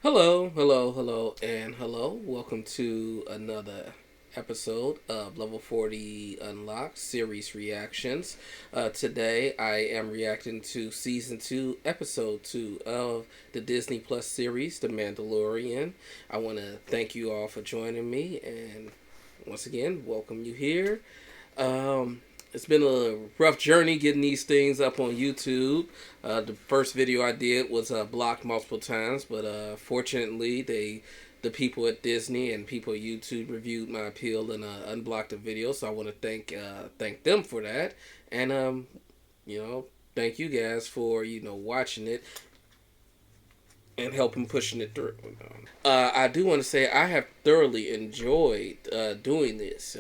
Hello. Welcome to another episode of Level 40 Unlocked Series Reactions. Today I am reacting to Season 2, Episode 2 of the Disney Plus series, The Mandalorian. I want to thank you all for joining me and once again, welcome you here. Um, it's been a rough journey getting these things up on YouTube. The first video I did was blocked multiple times, but fortunately, the people at Disney and people at YouTube reviewed my appeal and unblocked the video. So I want to thank them for that, and you know, thank you guys for watching it and helping pushing it through. I do want to say I have thoroughly enjoyed doing this.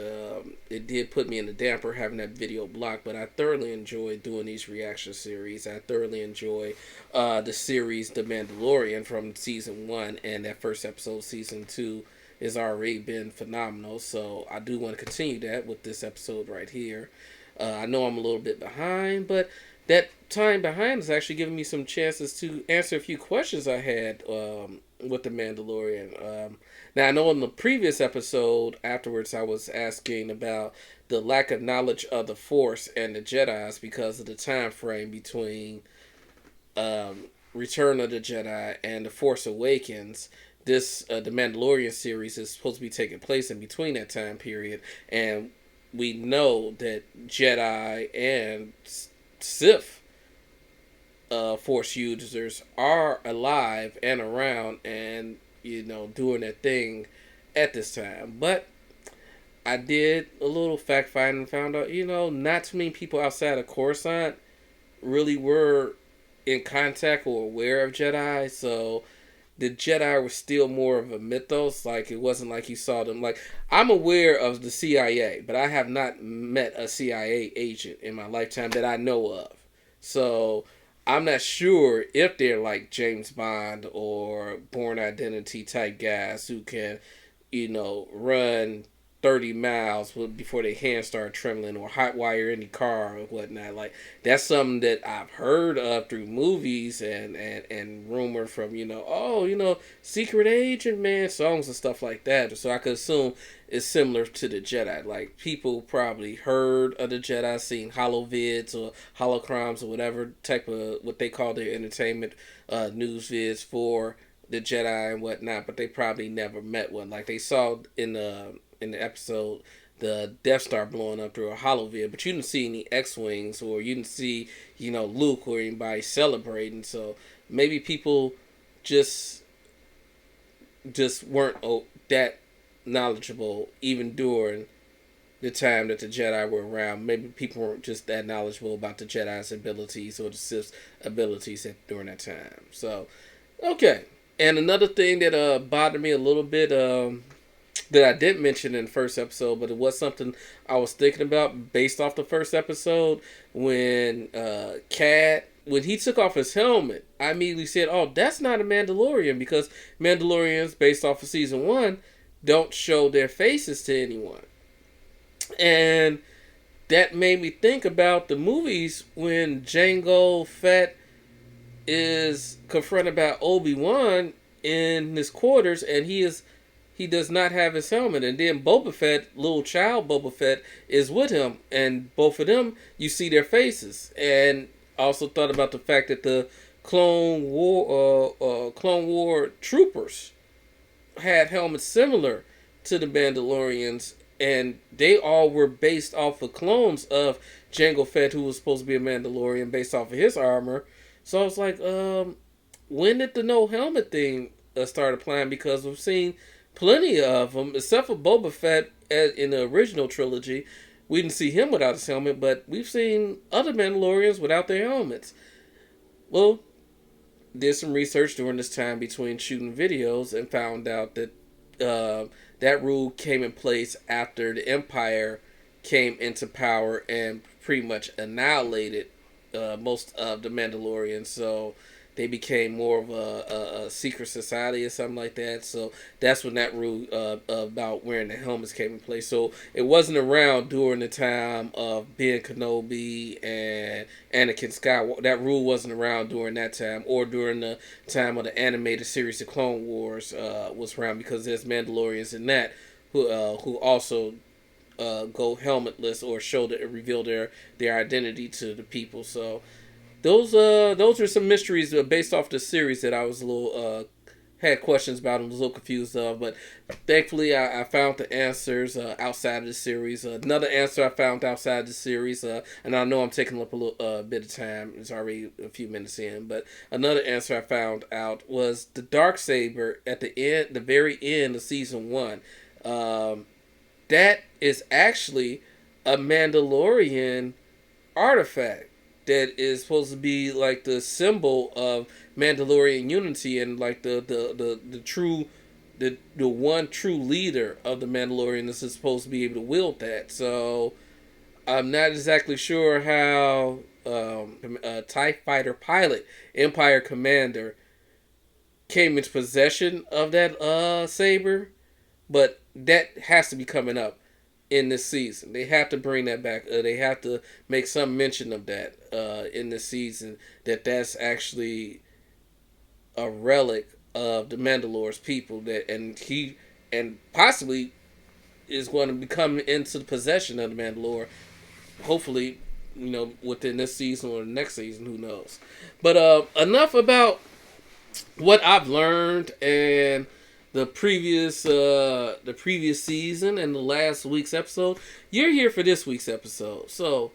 It did put me in the damper having that video blocked, but I thoroughly enjoyed doing these reaction series. I thoroughly enjoy the series The Mandalorian from season 1, and that first episode, season 2, has already been phenomenal. So I do want to continue that with this episode right here. I know I'm a little bit behind, but that time behind is actually giving me some chances to answer a few questions I had with the Mandalorian. Now I know in the previous episode afterwards I was asking about the lack of knowledge of the Force and the Jedi's because of the time frame between Return of the Jedi and the Force Awakens. This the Mandalorian series is supposed to be taking place in between that time period, and we know that Jedi and Sith Force users are alive and around and doing their thing at this time. But I did a little fact finding and found out not too many people outside of Coruscant really were in contact or aware of Jedi. So the Jedi were still more of a mythos. Like, it wasn't like you saw them. Like, I'm aware of the CIA, but I have not met a CIA agent in my lifetime that I know of. So I'm not sure if they're like James Bond or Bourne Identity type guys who can, run 30 miles before their hands start trembling or hotwire any car or whatnot. Like, that's something that I've heard of through movies and rumor from, secret agent, man, songs and stuff like that. So I could assume it's similar to the Jedi. Like, people probably heard of the Jedi, seen holovids or holocrons or whatever type of what they call their entertainment news vids for the Jedi and whatnot, but they probably never met one. Like, they saw in the episode the Death Star blowing up through a holovid, but you didn't see any X-Wings or you didn't see, Luke or anybody celebrating. So maybe people just weren't that knowledgeable even during the time that the Jedi were around. Maybe people weren't just that knowledgeable about the Jedi's abilities or the Sith's abilities during that time. So, okay. And another thing that bothered me a little bit that I did mention in the first episode, but it was something I was thinking about based off the first episode when when he took off his helmet, I immediately said, "Oh, that's not a Mandalorian," because Mandalorians, based off of season 1, don't show their faces to anyone, and that made me think about the movies when Jango Fett is confronted by Obi-Wan in his quarters, and he does not have his helmet, and then Boba Fett, little child Boba Fett, is with him, and both of them you see their faces. And I also thought about the fact that the Clone War troopers had helmets similar to the Mandalorians, and they all were based off of clones of Jango Fett, who was supposed to be a Mandalorian, based off of his armor. So I was like, when did the no helmet thing start applying? Because we've seen plenty of them, except for Boba Fett in the original trilogy. We didn't see him without his helmet, but we've seen other Mandalorians without their helmets. Well, did some research during this time between shooting videos and found out that that rule came in place after the Empire came into power and pretty much annihilated most of the Mandalorians. So they became more of a secret society or something like that. So that's when that rule about wearing the helmets came in place. So it wasn't around during the time of Ben Kenobi and Anakin Skywalker. That rule wasn't around during that time, or during the time of the animated series, The Clone Wars was around, because there's Mandalorians in that who also go helmetless or reveal their identity to the people. So those are some mysteries based off the series that I was a little had questions about and was a little confused of, but thankfully I found the answers outside of the series. Another answer I found outside of the series, and I know I'm taking up a little bit of time. It's already a few minutes in, but another answer I found out was the Darksaber at the very end of season 1. That is actually a Mandalorian artifact that is supposed to be like the symbol of Mandalorian unity, and like the true the one true leader of the Mandalorians is supposed to be able to wield that. So I'm not exactly sure how a TIE fighter pilot, Empire commander, came into possession of that saber, but that has to be coming up in this season. They have to bring that back. They have to make some mention of that in this season, that's actually a relic of the Mandalorian's people, that and possibly is going to become into the possession of the Mandalore. Hopefully, within this season or the next season, who knows. But enough about what I've learned and the previous season and the last week's episode. You're here for this week's episode. So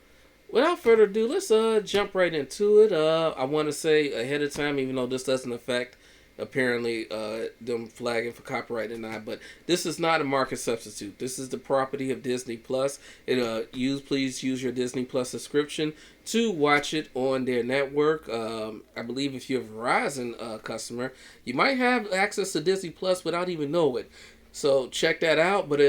without further ado, let's jump right into it. I want to say ahead of time, even though this doesn't affect apparently them flagging for copyright or not, but this is not a market substitute. This is the property of Disney Plus. Please use your Disney Plus subscription to watch it on their network. I believe if you're a Verizon customer, you might have access to Disney Plus without even know it. So check that out. But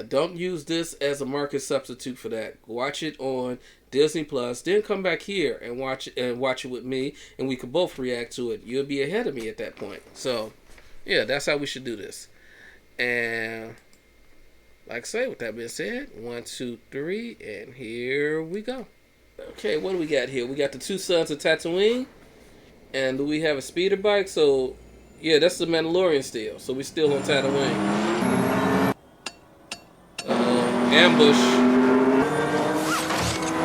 don't use this as a market substitute for that. Watch it on Disney Plus, then come back here and watch it with me, and we could both react to it. You'll be ahead of me at that point. So that's how we should do this. And like I say, with that being said, 1, 2, 3, and here we go. Okay, what do we got here? We got the two sons of Tatooine, and do we have a speeder bike? So that's the Mandalorian still. So we still on Tatooine. Ambush.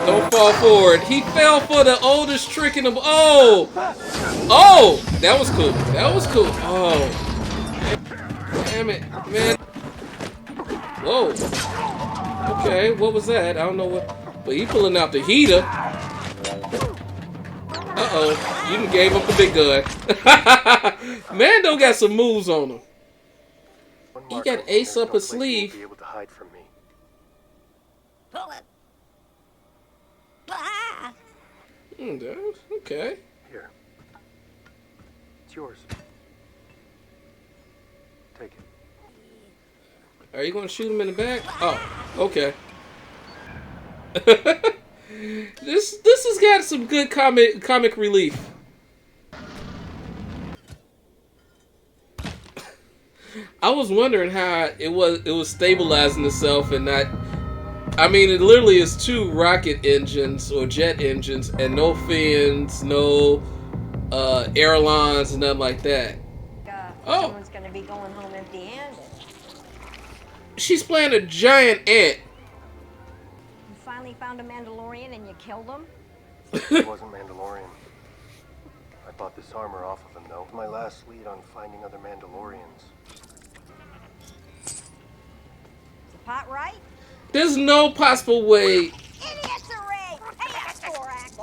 Don't fall forward. He fell for the oldest trick in the... Oh! That was cool. Oh. Damn it, man. Whoa. Okay, what was that? I don't know what... But he pulling out the heater. Uh-oh. You done gave up the big gun. Mando got some moves on him. He got Ace up his sleeve. Be able to hide from me. Okay. Here. It's yours. Take it. Are you going to shoot him in the back? Oh, okay. This has got some good comic relief. I was wondering how it was stabilizing itself and not... I mean, it literally is two rocket engines or jet engines and no fins, no airlines, and nothing like that. Someone's gonna be going home empty-handed. She's playing a giant ant. You finally found a Mandalorian and you killed him? He wasn't Mandalorian. I bought this armor off of him, though. My last lead on finding other Mandalorians. Is the pot right? There's no possible way. Idiots array! Hey, Thorax!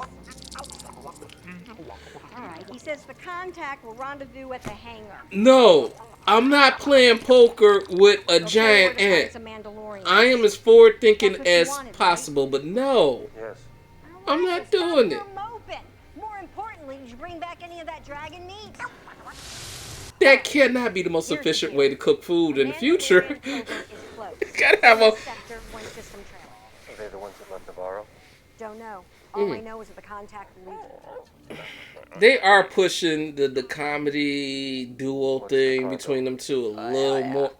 Alright, he says the contact will rendezvous at the hangar. No, I'm not playing poker with a giant ant. I am as forward thinking as possible, but no. Yes. I'm not doing it. More importantly, did you bring back any of that dragon meat? That cannot be the most efficient way to cook food in the future. Gotta have a... Are they the ones that left Navarro? Don't know. All I know is that the contact will leave. They are pushing the comedy duo thing between them two a little more.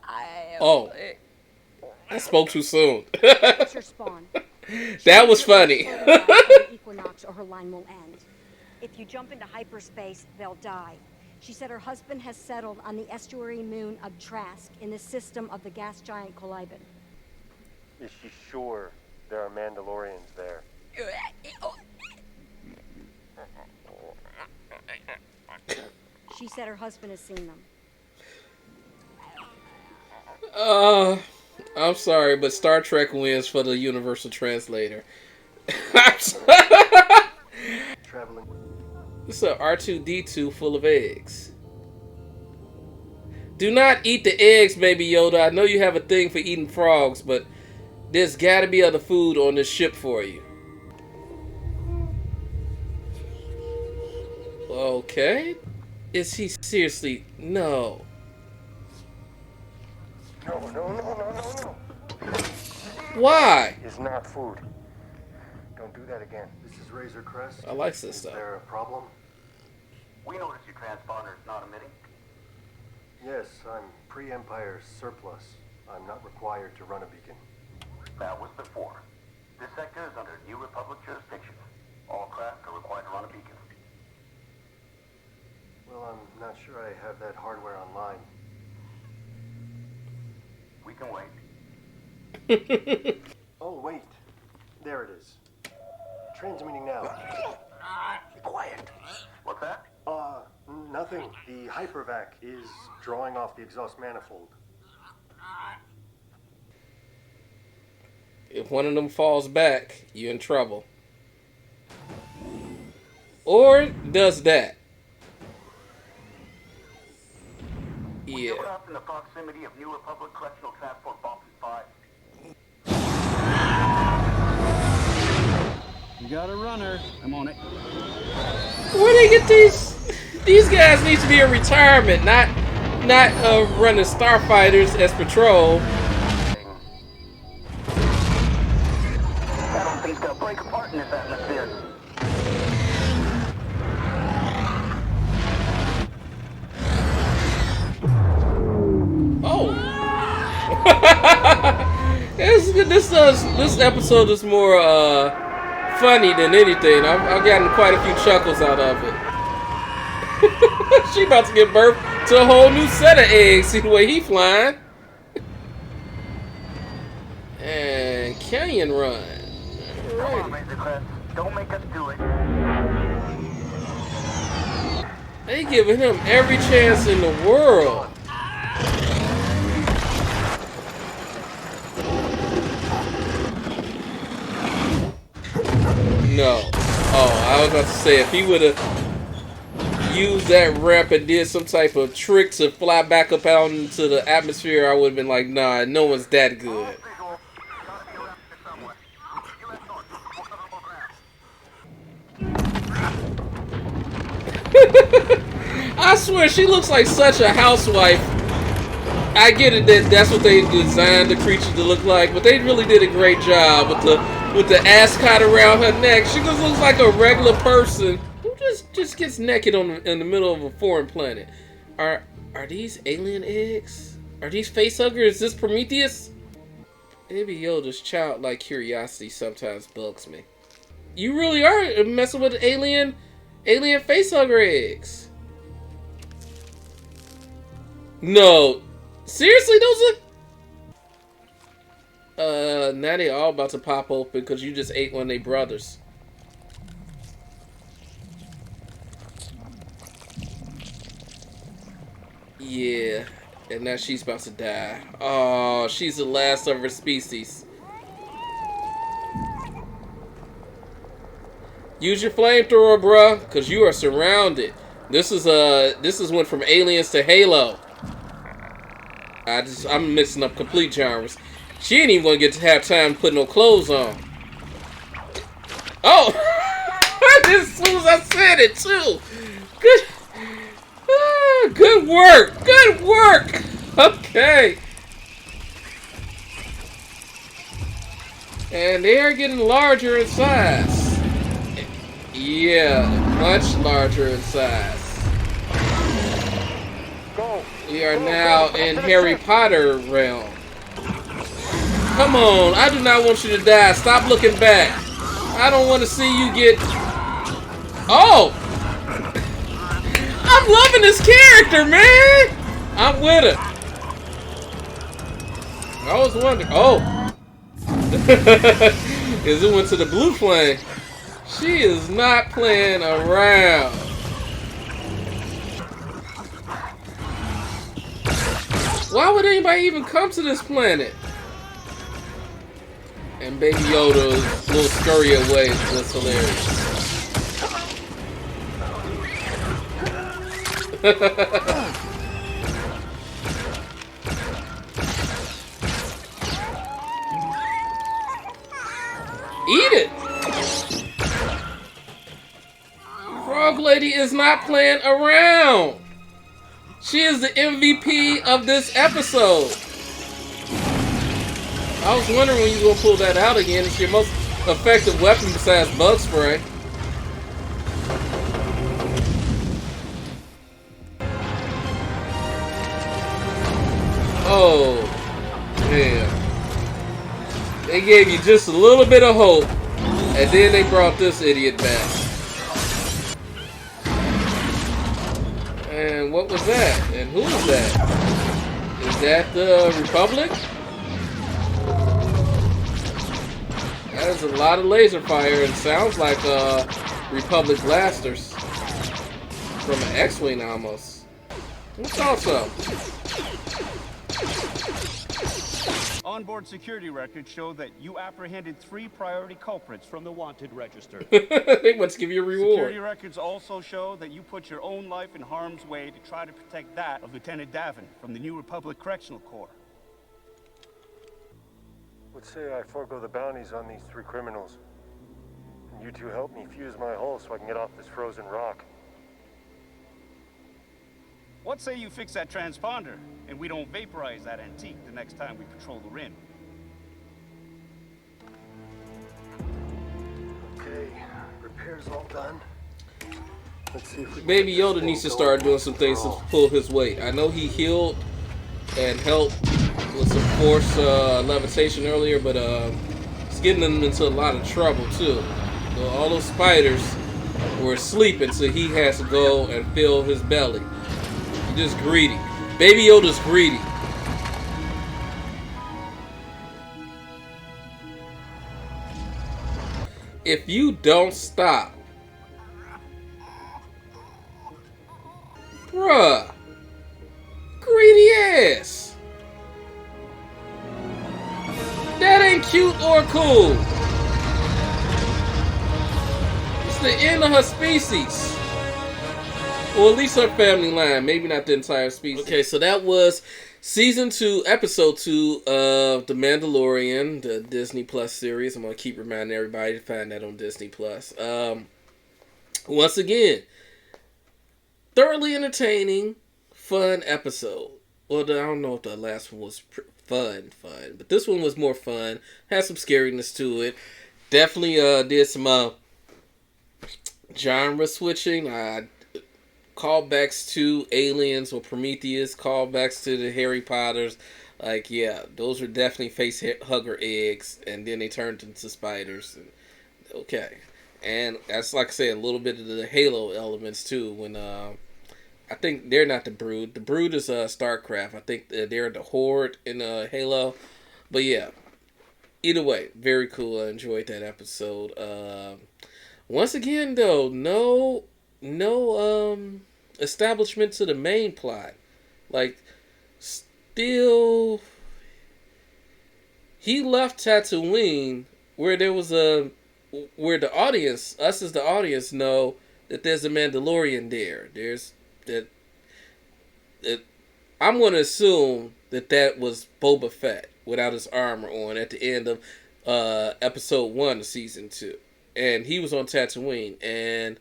Oh, I spoke too soon. What's your spawn? That was funny. Equinox or her line will end. If you jump into hyperspace, they'll die. She said her husband has settled on the estuary moon of Trask in the system of the gas giant Kolibin. Is she sure there are Mandalorians there? She said her husband has seen them. I'm sorry, but Star Trek wins for the Universal Translator. Traveling. It's a R2-D2 full of eggs. Do not eat the eggs, Baby Yoda. I know you have a thing for eating frogs, but there's gotta be other food on this ship for you. Okay. Is he seriously? No. No. Why? It's not food. Don't do that again. This is Razor Crest. I like this Is stuff. there a problem? We noticed your transponder is not emitting. Yes, I'm pre-Empire surplus. I'm not required to run a beacon. That was before. This sector is under New Republic jurisdiction. All craft are required to run a beacon. Well, I'm not sure I have that hardware online. We can wait. Oh, wait. There it is. Transmitting now. Be quiet. What's that? Nothing. The hypervac is drawing off the exhaust manifold. If one of them falls back, you're in trouble. Or does that. Yeah. We're up in the proximity of New Republic Correctional Transport Boxes 5. You got a runner. I'm on it. Where they get these? These guys need to be in retirement, not running starfighters as patrol. I don't think they'll break apart in this atmosphere. Oh. This episode is more funny than anything. I've gotten quite a few chuckles out of it. She about to give birth to a whole new set of eggs. See the way he flying. And Canyon Run. Come on, Alright. Razor Crest. Don't make us do it. They giving him every chance in the world. No. Oh, I was about to say, if he would have used that ramp and did some type of trick to fly back up out into the atmosphere, I would have been like, nah, no one's that good. I swear, she looks like such a housewife. I get it that that's what they designed the creature to look like, but they really did a great job with the ascot around her neck. She just looks like a regular person who just gets naked in the middle of a foreign planet. Are these alien eggs? Are these facehuggers? Is this Prometheus? Baby Yoda's childlike curiosity sometimes bugs me. You really are messing with alien facehugger eggs. No. Seriously, those are... now they all about to pop open because you just ate one of their brothers. Yeah. And now she's about to die. Oh, she's the last of her species. Use your flamethrower, bruh, because you are surrounded. This is went from Aliens to Halo. I'm mixing up complete genres. She ain't even gonna get to have time to put no clothes on. Oh! As soon as I said it, too. Good. Good work. Good work. Okay. And they are getting larger in size. Yeah, much larger in size. Go. We are now in Harry Potter realm. Come on, I do not want you to die. Stop looking back. I don't want to see you get... Oh! I'm loving this character, man! I'm with it. I was wondering... Oh! Because it went to the blue flame. She is not playing around. Why would anybody even come to this planet? And Baby Yoda's little scurry away was hilarious. Eat it! Frog Lady is not playing around. She is the MVP of this episode. I was wondering when you were gonna pull that out again. It's your most effective weapon besides bug spray. Oh, man. They gave you just a little bit of hope, and then they brought this idiot back. And what was that? And who was that? Is that the Republic? That is a lot of laser fire and sounds like Republic blasters from an X-Wing almost. What's also? Onboard security records show that you apprehended 3 priority culprits from the wanted register. They want to give you a reward. Security records also show that you put your own life in harm's way to try to protect that of Lieutenant Davin from the New Republic Correctional Corps. Let's say I forego the bounties on these 3 criminals. And you two help me fuse my hull so I can get off this frozen rock. What say you fix that transponder, and we don't vaporize that antique the next time we patrol the Rim? Okay, repairs all done. Let's see if we Baby Yoda needs to start doing some things to pull his weight. I know he healed and helped with some force levitation earlier, but it's getting him into a lot of trouble too. So all those spiders were sleeping, so he has to go and fill his belly. He's just greedy. Baby Yoda's greedy. If you don't stop, bruh, greedy ass. That ain't cute or cool. It's the end of her species. Or at least her family line. Maybe not the entire species. Okay, so that was Season 2, Episode 2 of The Mandalorian, the Disney Plus series. I'm going to keep reminding everybody to find that on Disney Plus. Once again, thoroughly entertaining, fun episode. Well, I don't know if the last one was fun, but this one was more fun. Had some scariness to it. Definitely did some genre switching. Callbacks to Aliens or Prometheus, callbacks to the Harry Potters. Like, yeah, those were definitely face hugger eggs, and then they turned into spiders. And, okay. And that's, like I said, a little bit of the Halo elements too. When I think they're not the Brood. The Brood is StarCraft. I think they're the Horde in Halo. But yeah, either way, very cool. I enjoyed that episode. Once again, though, no establishment to the main plot. Like, still, he left Tatooine where there was where the audience, us as the audience, know that there's a Mandalorian there. There's that. I'm going to assume that was Boba Fett without his armor on at the end of episode 1 of season 2, and he was on Tatooine, and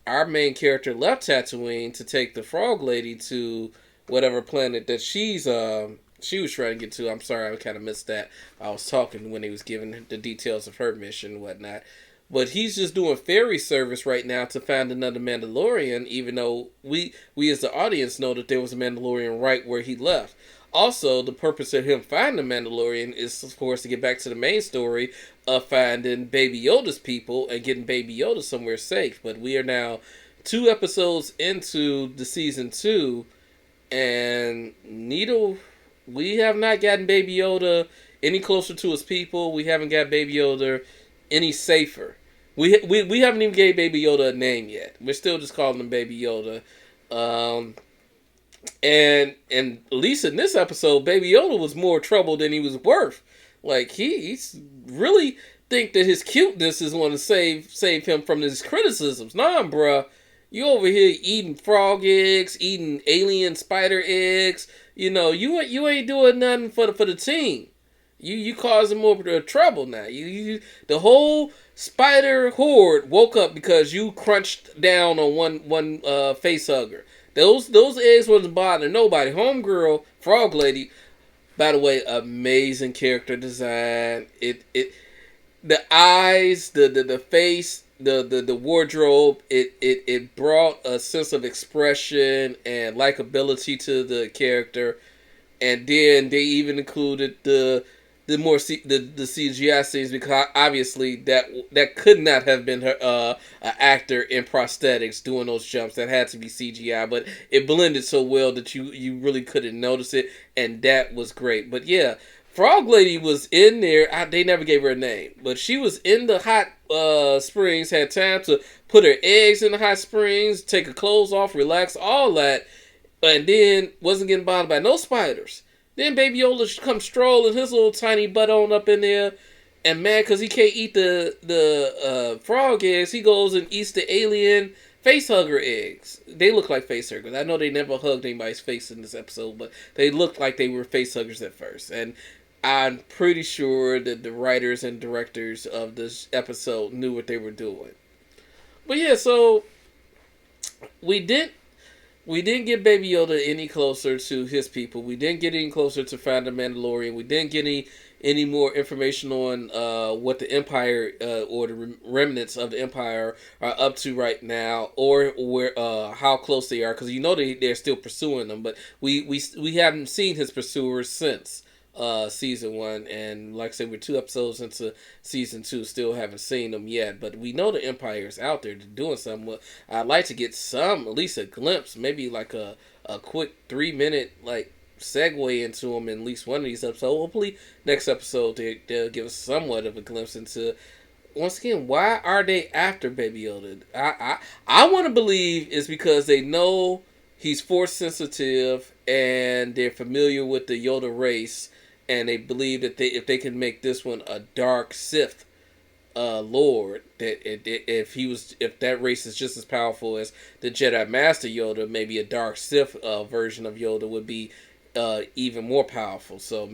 our main character left Tatooine to take the Frog Lady to whatever planet that she was trying to get to. I'm sorry, I kind of missed that. I was talking when he was giving the details of her mission and whatnot. But he's just doing ferry service right now to find another Mandalorian, even though we as the audience know that there was a Mandalorian right where he left. Also, the purpose of him finding Mandalorian is, of course, to get back to the main story of finding Baby Yoda's people and getting Baby Yoda somewhere safe. But we are now 2 episodes into the season 2, and Needle, we have not gotten Baby Yoda any closer to his people. We haven't got Baby Yoda any safer. We haven't even gave Baby Yoda a name yet. We're still just calling him Baby Yoda. And at least in this episode, Baby Yoda was more trouble than he was worth. Like, he's really think that his cuteness is going to save him from his criticisms. Nah, bruh. You over here eating frog eggs, eating alien spider eggs. You know, you ain't doing nothing for the team. You causing more trouble now. The whole spider horde woke up because you crunched down on one face hugger. Those eggs wasn't bothering nobody. Homegirl, frog lady. By the way, amazing character design. The eyes, the face, the wardrobe, it brought a sense of expression and likability to the character, and then they even included the CGI scenes, because obviously that could not have been her an actor in prosthetics doing those jumps. That had to be CGI, but it blended so well that you really couldn't notice it, and that was great. But yeah, Frog Lady was in there. They never gave her a name, but she was in the hot springs, had time to put her eggs in the hot springs, take her clothes off, relax, all that, and then wasn't getting bothered by no spiders. Then Baby Yoda come strolling his little tiny butt on up in there, and mad because he can't eat the frog eggs, he goes and eats the alien face hugger eggs. They look like face huggers. I know they never hugged anybody's face in this episode, but they looked like they were face huggers at first. And I'm pretty sure that the writers and directors of this episode knew what they were doing. But yeah, so we didn't get Baby Yoda any closer to his people. We didn't get any closer to finding Mandalorian. We didn't get any more information on what the Empire or the remnants of the Empire are up to right now, or where how close they are, because you know they're still pursuing them. But we haven't seen his pursuers since season 1, and like I said, we're 2 episodes into season 2, still haven't seen them yet, but we know the Empire's out there doing something. Well, I'd like to get at least a glimpse, maybe like a quick 3-minute like segue into them in at least one of these episodes. Hopefully next episode they'll give us somewhat of a glimpse into, once again, why are they after Baby Yoda. I want to believe it's because they know he's force sensitive and they're familiar with the Yoda race, and they believe that if they can make this one a dark Sith Lord, that if that race is just as powerful as the Jedi Master Yoda, maybe a dark Sith version of Yoda would be even more powerful. So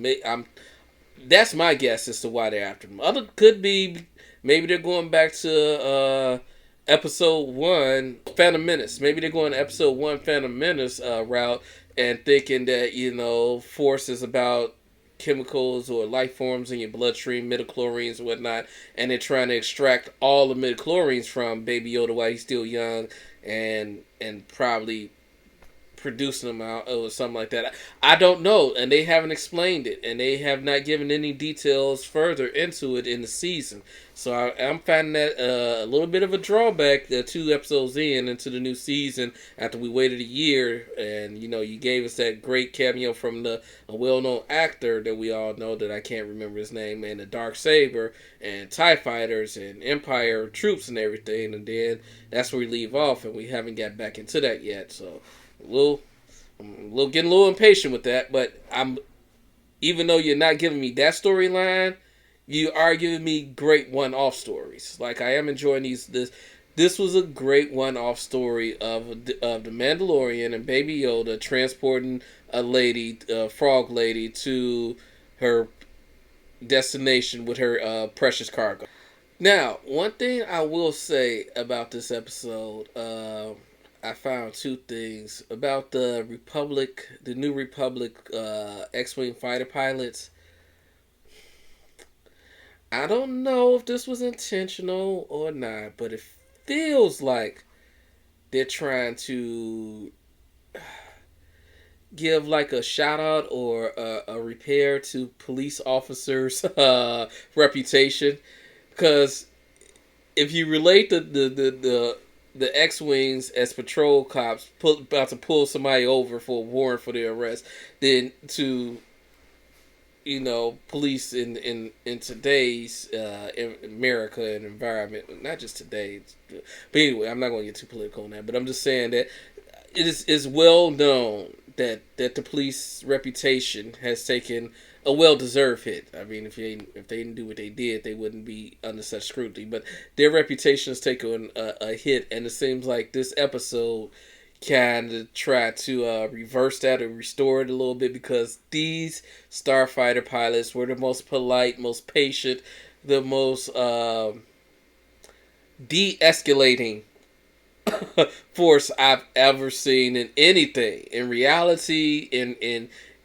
that's my guess as to why they're after him. Other could be maybe they're going back to episode 1 Phantom Menace. Maybe they're going to episode 1 Phantom Menace route and thinking that Force is about chemicals or life forms in your bloodstream, midichlorians and whatnot, and they're trying to extract all the midichlorians from Baby Yoda while he's still young, and probably producing them out or something like that. I don't know, and they haven't explained it, and they have not given any details further into it in the season. So I'm finding that a little bit of a drawback. 2 episodes into the new season, after we waited a year, and you gave us that great cameo from a well-known actor that we all know, that I can't remember his name, and the Darksaber and TIE fighters and Empire troops and everything, and then that's where we leave off, and we haven't got back into that yet. So I'm getting a little impatient with that, but even though you're not giving me that storyline, you are giving me great one-off stories. Like, I am enjoying these. This was a great one-off story of the Mandalorian and Baby Yoda transporting a frog lady, to her destination with her precious cargo. Now, one thing I will say about this episode, I found 2 things about the New Republic X-Wing fighter pilots. I don't know if this was intentional or not, but it feels like they're trying to give like a shout out or a repair to police officers' reputation, because if you relate the X-wings as patrol cops about to pull somebody over for a warrant for their arrest, then to police in today's America and environment, not just today. But anyway, I'm not going to get too political on that. But I'm just saying that it is well known that the police reputation has taken a well-deserved hit. I mean, if they didn't do what they did, they wouldn't be under such scrutiny. But their reputation has taken a hit, and it seems like this episode kind of try to reverse that or restore it a little bit, because these starfighter pilots were the most polite, most patient, the most de-escalating force I've ever seen in anything, in reality,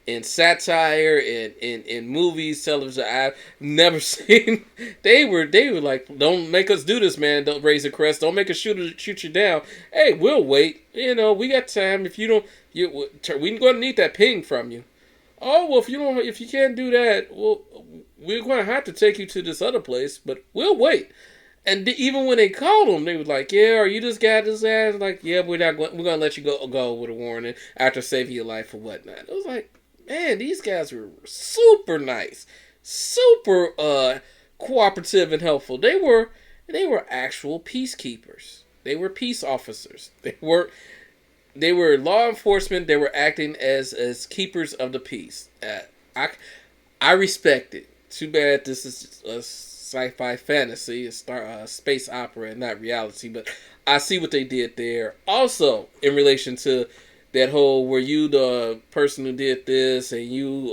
in satire, in movies, television. I've never seen. They were like, "Don't make us do this, man. Don't raise a crest. Don't make us shoot you down. Hey, we'll wait. We got time. If you don't, we're going to need that ping from you. Oh well, if you can't do that, well, we're going to have to take you to this other place, but we'll wait." And even when they called him, they was like, "Yeah, are you this guy, this ass?" Like, "Yeah, we're going to let you go with a warning after saving your life or whatnot." It was like, man, these guys were super nice, super cooperative and helpful. They were actual peacekeepers. They were peace officers. They were law enforcement. They were acting as keepers of the peace. I respect it. Too bad this is a sci-fi fantasy, a space opera, and not reality. But I see what they did there. Also, in relation to that whole, were you the person who did this, and you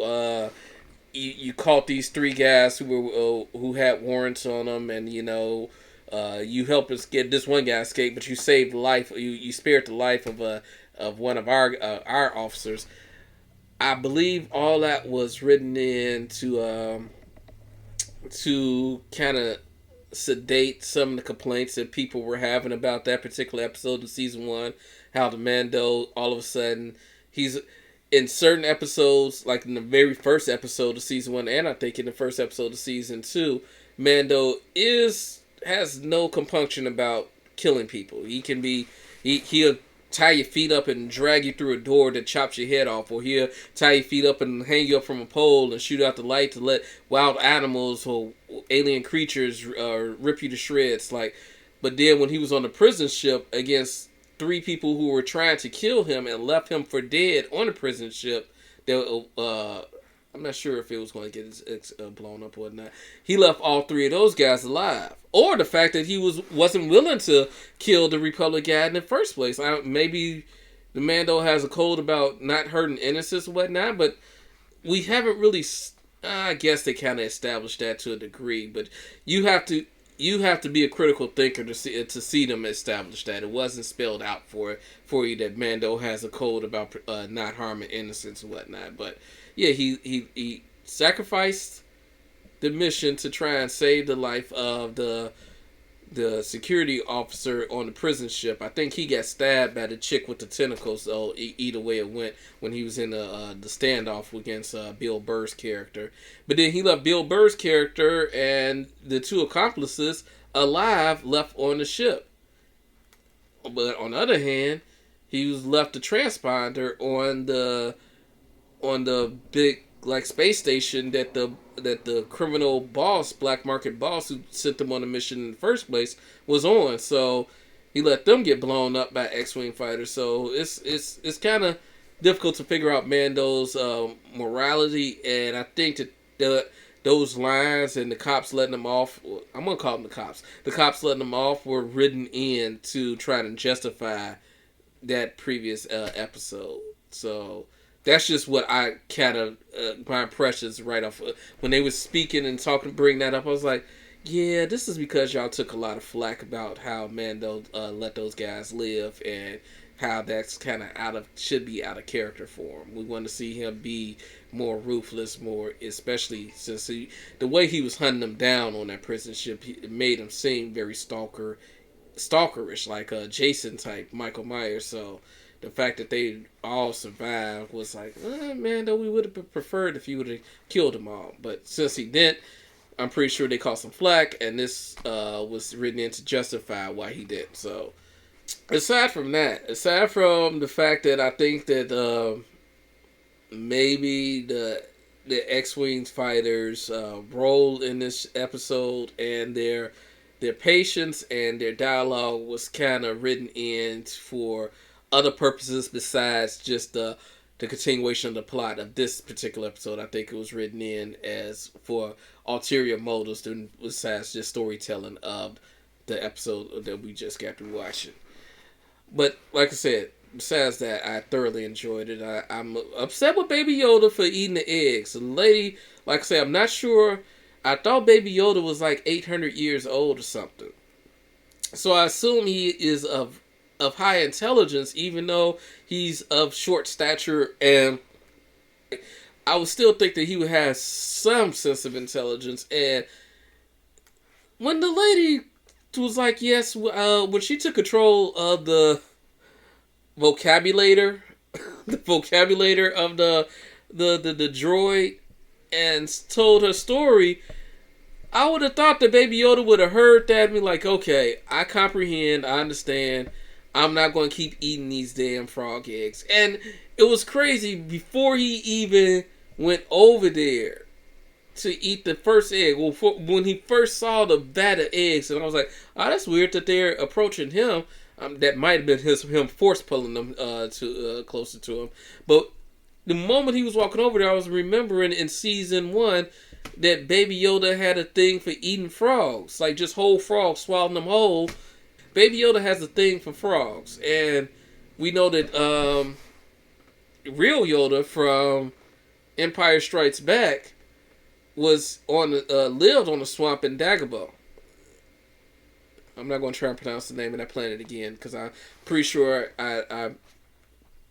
caught these three guys who had warrants on them, and you helped us get this one guy escape, but you saved the life. You spared the life of one of our officers. I believe all that was written in to kind of sedate some of the complaints that people were having about that particular episode of season 1. How the Mando, all of a sudden, he's in certain episodes, like in the very first episode of season 1, and I think in the first episode of season 2, Mando has no compunction about killing people. He'll tie your feet up and drag you through a door that chops your head off, or he'll tie your feet up and hang you up from a pole and shoot out the light to let wild animals or alien creatures rip you to shreds. But then when he was on the prison ship against 3 people who were trying to kill him and left him for dead on the prison ship, I'm not sure if it was going to get blown up or not. He left all 3 of those guys alive. Or the fact that he wasn't willing to kill the Republic guy in the first place. Maybe the Mando has a code about not hurting innocents or whatnot, but we haven't really. I guess they kind of established that to a degree, but you have to be a critical thinker to see them establish that. It wasn't spelled out for you that Mando has a code about not harming innocents and whatnot. But yeah, he sacrificed the mission to try and save the life of the security officer on the prison ship. I think he got stabbed by the chick with the tentacles. So either way it went, when he was in the standoff against Bill Burr's character. But then he left Bill Burr's character and the 2 accomplices alive, left on the ship. But on the other hand, he was left the transponder on the big space station that the criminal boss, black market boss who sent them on the mission in the first place, was on. So he let them get blown up by X-wing fighters. So it's kind of difficult to figure out Mando's morality, and I think that those lines and the cops letting them off, I'm gonna call them the cops letting them off, were written in to try to justify that previous episode. So that's just what I kind of, my impressions right off. When they were speaking and talking, bring that up, I was like, yeah, this is because y'all took a lot of flack about how Mando let those guys live, and how that's kind of should be out of character for him. We want to see him be more ruthless, more, especially since the way he was hunting them down on that prison ship, it made him seem very stalkerish, like a Jason type, Michael Myers. So the fact that they all survived was like, man, though we would have preferred if you would have killed them all. But since he didn't, I'm pretty sure they caught some flack, and this was written in to justify why he did. So aside from the fact that I think that maybe the X-Wing fighters' role in this episode and their patience and their dialogue was kind of written in for other purposes besides just the continuation of the plot of this particular episode. I think it was written in as for ulterior motives besides just storytelling of the episode that we just got through watching. But like I said, besides that, I thoroughly enjoyed it. I'm upset with Baby Yoda for eating the eggs. The lady, like I said, I'm not sure. I thought Baby Yoda was like 800 years old or something. So I assume he is of high intelligence, even though he's of short stature, and I would still think that he would have some sense of intelligence. And when the lady was like, yes, when she took control of the vocabulator of the droid and told her story, I would have thought that Baby Yoda would have heard that and be like, okay, I comprehend, I understand. I'm not going to keep eating these damn frog eggs. And it was crazy, before he even went over there to eat the first egg, when he first saw the vat of eggs, and I was like, oh, that's weird that they're approaching him. That might have been him force pulling them closer to him. But the moment he was walking over there, I was remembering in season 1 that Baby Yoda had a thing for eating frogs, like just whole frogs, swallowing them whole. Baby Yoda has a thing for frogs, and we know that real Yoda from Empire Strikes Back was lived on a swamp in Dagobah. I'm not going to try and pronounce the name of that planet again, because I'm pretty sure I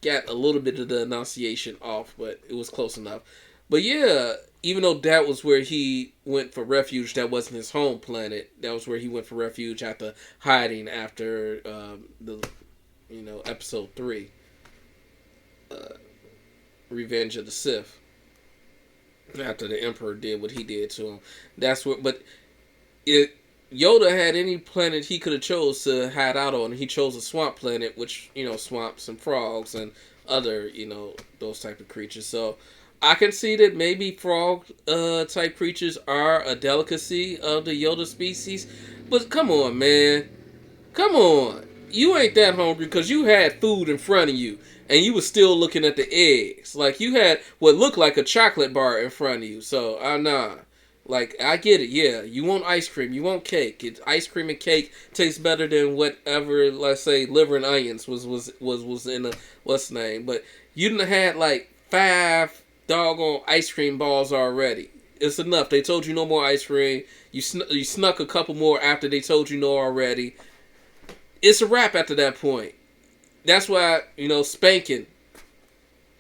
got a little bit of the enunciation off, but it was close enough. But yeah, even though that was where he went for refuge, that wasn't his home planet. That was where he went for refuge after hiding after episode 3, Revenge of the Sith. After the Emperor did what he did to him, that's what. But Yoda had any planet he could have chose to hide out on. He chose a swamp planet, which swamps and frogs and other those type of creatures. So I can see that maybe frog type creatures are a delicacy of the Yoda species. But come on, man. Come on. You ain't that hungry because you had food in front of you and you was still looking at the eggs. Like, you had what looked like a chocolate bar in front of you. So, nah. Like, I get it. Yeah, you want ice cream. You want cake. Ice cream and cake tastes better than whatever, let's say, liver and onions was in a, what's the name. But you done had like 5 doggone ice cream balls already. It's enough. They told you no more ice cream. You snuck a couple more after they told you no already. It's a wrap after that point. That's why, spanking.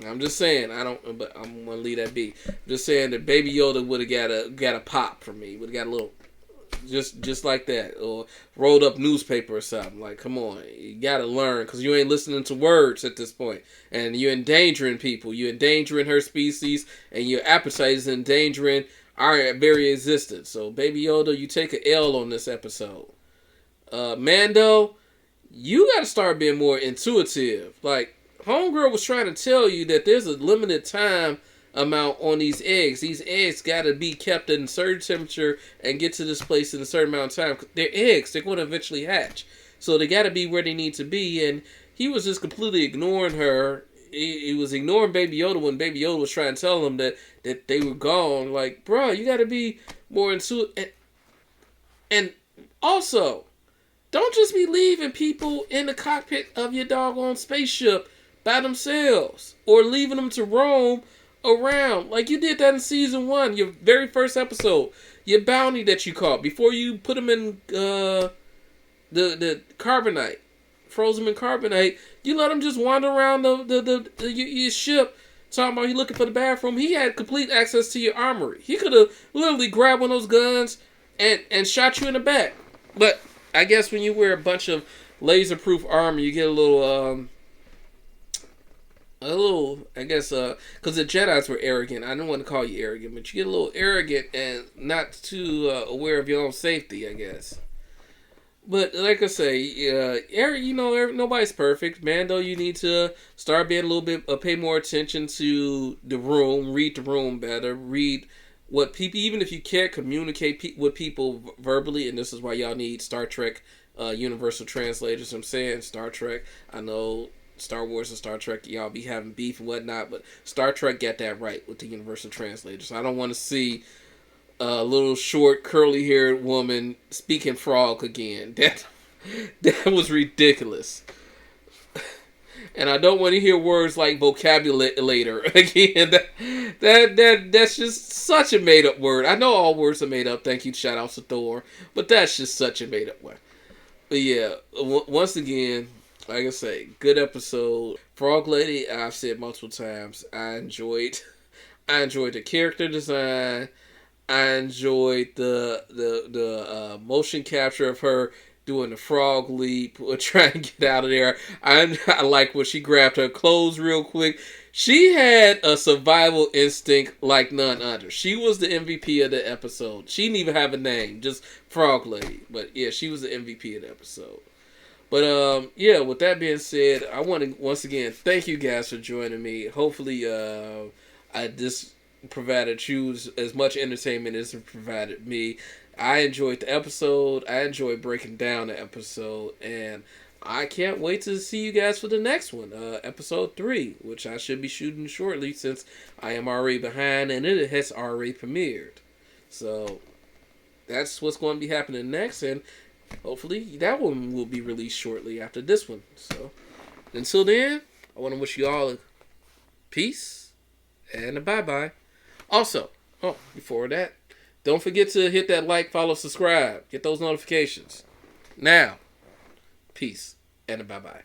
I'm just saying, but I'm gonna leave that be. I'm just saying that Baby Yoda would have got a pop from me. Would have got a little, just like that, or rolled up newspaper or something. Like, come on, you gotta learn, because you ain't listening to words at this point, and you're endangering people. You're endangering her species, and your appetite is endangering our very existence. So, Baby Yoda, you take an L on this episode. Mando, you gotta start being more intuitive. Like, Homegirl was trying to tell you that there's a limited time amount on these eggs. These eggs got to be kept at a certain temperature and get to this place in a certain amount of time. They're eggs. They're going to eventually hatch. So they got to be where they need to be. And he was just completely ignoring her. He was ignoring Baby Yoda when Baby Yoda was trying to tell him that they were gone. Like, bro, you got to be more intuitive. And also, don't just be leaving people in the cockpit of your doggone spaceship by themselves, or leaving them to roam around like you did that in season 1, your very first episode. Your bounty that you caught before you put them in the carbonite froze him in carbonite. You let him just wander around your ship, talking about he looking for the bathroom. He had complete access to your armory. He could have literally grabbed one of those guns and shot you in the back. But I guess when you wear a bunch of laser-proof armor, you get a little, I guess, because the Jedis were arrogant. I don't want to call you arrogant, but you get a little arrogant and not too aware of your own safety, I guess. But like I say, nobody's perfect. Mando, you need to start being a little bit, pay more attention to the room, read the room better, read what people, even if you can't communicate with people verbally, and this is why y'all need Star Trek universal translators. I'm saying Star Trek. I know Star Wars and Star Trek, y'all be having beef and whatnot, but Star Trek got that right with the universal translators. I don't want to see a little short, curly-haired woman speaking frog again. That was ridiculous. And I don't want to hear words like vocabulator again. That's just such a made-up word. I know all words are made up. Thank you, shout out to Thor. But that's just such a made-up one. But yeah, once again, like I say, good episode. Frog Lady, I've said multiple times, I enjoyed the character design. I enjoyed the motion capture of her doing the frog leap or trying to get out of there. I like when she grabbed her clothes real quick. She had a survival instinct like none other. She was the MVP of the episode. She didn't even have a name, just Frog Lady. But yeah, she was the MVP of the episode. But yeah, with that being said, I want to once again thank you guys for joining me. Hopefully, this provided you as much entertainment as it provided me. I enjoyed the episode. I enjoyed breaking down the episode, and I can't wait to see you guys for the next one, episode 3, which I should be shooting shortly since I am already behind and it has already premiered. So that's what's going to be happening next, and hopefully that one will be released shortly after this one. So until then, I want to wish you all a peace and a bye-bye. Also, before that, don't forget to hit that like, follow, subscribe. Get those notifications. Now, peace and a bye-bye.